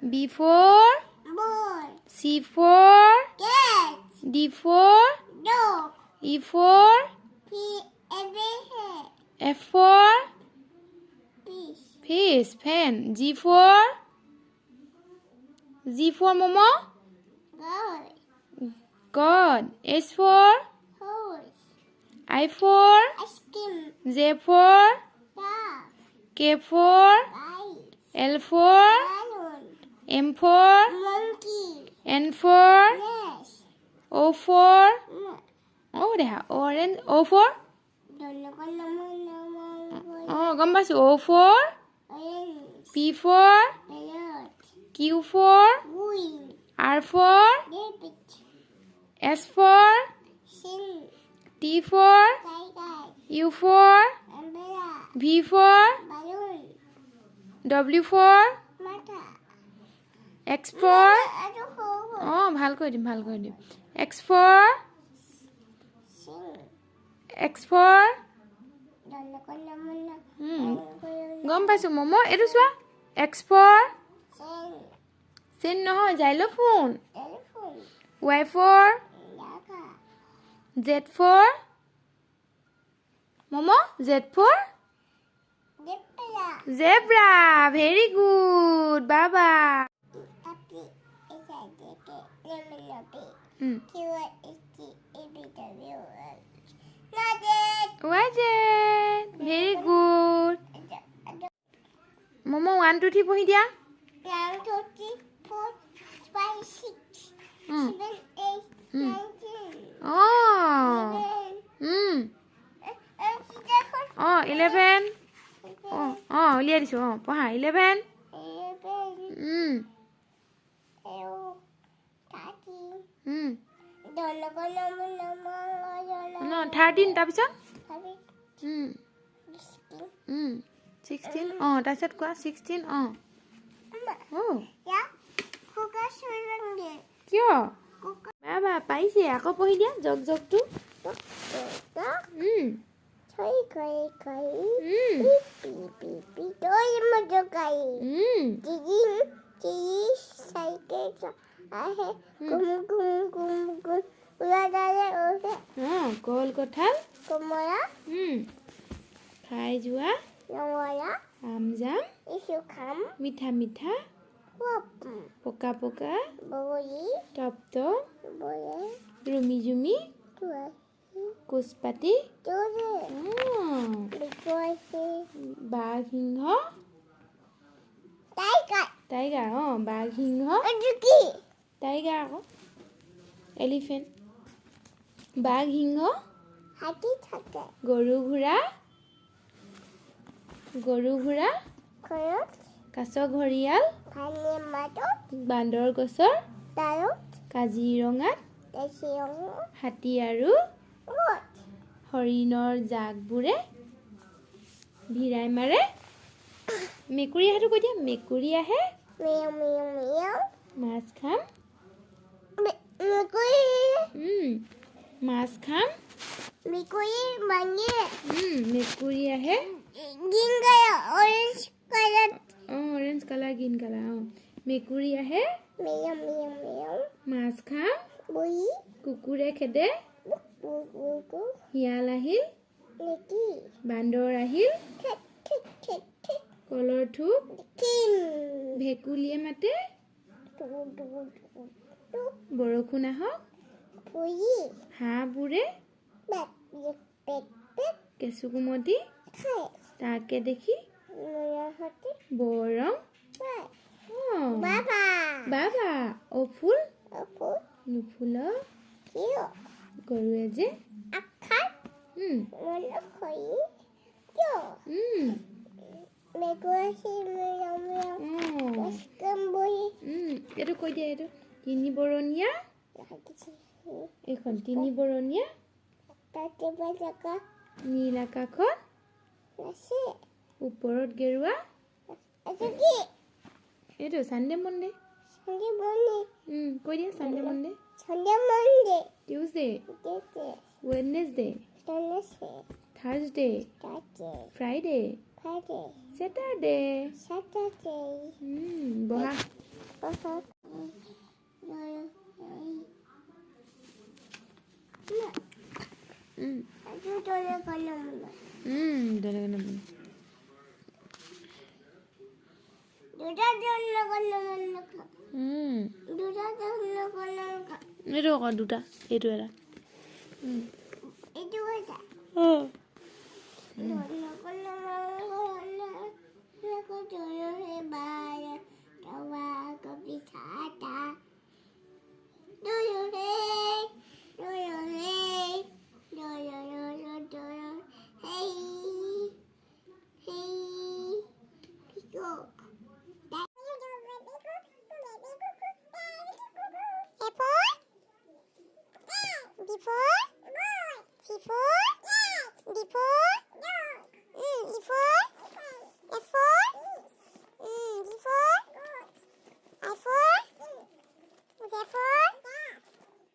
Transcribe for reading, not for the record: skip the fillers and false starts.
B for Ball. C for Cat. D for Dog. E for P. Everything. F for Fish. fish pen G for Momo Girl. God H for Horse. I for Ice cream. J for Dog. K for Rice. L for Balloon. M for Monkey. N for Nest. O for No. orange O for Don't look on the moon. গম পাইছো O for Orange. P for Alert. Q for Green. R for Rabbit. S for Sing. T for Tiger. U for Umbrella. V for Balloon. W for Mata. X for Sing. ভাল কৰি দিম X for X for Don't look on the moon. গম পাইছো মমো এইটো চোৱা X for Sing. চিন নহয় xylophone Telephone. Y for Yaga. Z for momo Z for Dipla. zebra very good baba Happy is a ticket. Lemonade. Hmm. Q is the ABCD. Nothing. was it very good momo 1 2 3 পঢ়ি দিয়া 1, 2, 3, 4, 5, 6, 7, 8, 19. oh 11 উলিয়াই দিছো পঢ়া 11 13 তাৰপিছত 16 তাৰপিছত কোৱা 16 কিয় বাবা পাইছে আকৌ পঢ়ি দিয়া জগটো কল কঁঠাল খাই যোৱা আম জাম মিঠা মিঠা পকা পকা টপ টপ ৰুমি জুমি কোচপাতি বাঘ সিংহ টাইগাৰ বাঘ সিংহ টাইগাৰ আকৌ এলিফেণ্ট বাঘ সিংহ গৰু ঘোঁৰা কাছ ঘৰিয়াল বান্দৰ গছৰ কাজিৰঙাত হাতী আৰু হৰিণৰ জাকবোৰে ভিৰাই মাৰে মেকুৰী আহেটো কৈ দিয়া মেকুৰী আহে মাছ খাম মেকুৰী আহে অৰেঞ্জ কালাৰ গ্ৰীণ কালাৰ মেকুৰী আহে মাছ খাম কুকুৰে খেদে শিয়াল আহিল বান্দৰ আহিল কলৰ থোক ভেকুলীয়ে মাতে বৰষুণ আহক হাঁহবোৰে কেঁচু কুমতি তাকে দেখি বৰং বাবা ফুল নুফুল গৰুৱে যে এইটো কৈ দিয়া এইটো তিনিবৰণীয়া এইখন তিনিবৰণীয়া নীল আকাশত ওপৰত গেৰুৱা এইটো চানডে মনডে কৈ দিয়া Sunday Monday Tuesday Wednesday Thursday Friday Saturday. Saturday. Boha. এইটো আকৌ দুটা এইটো এটা Therefore,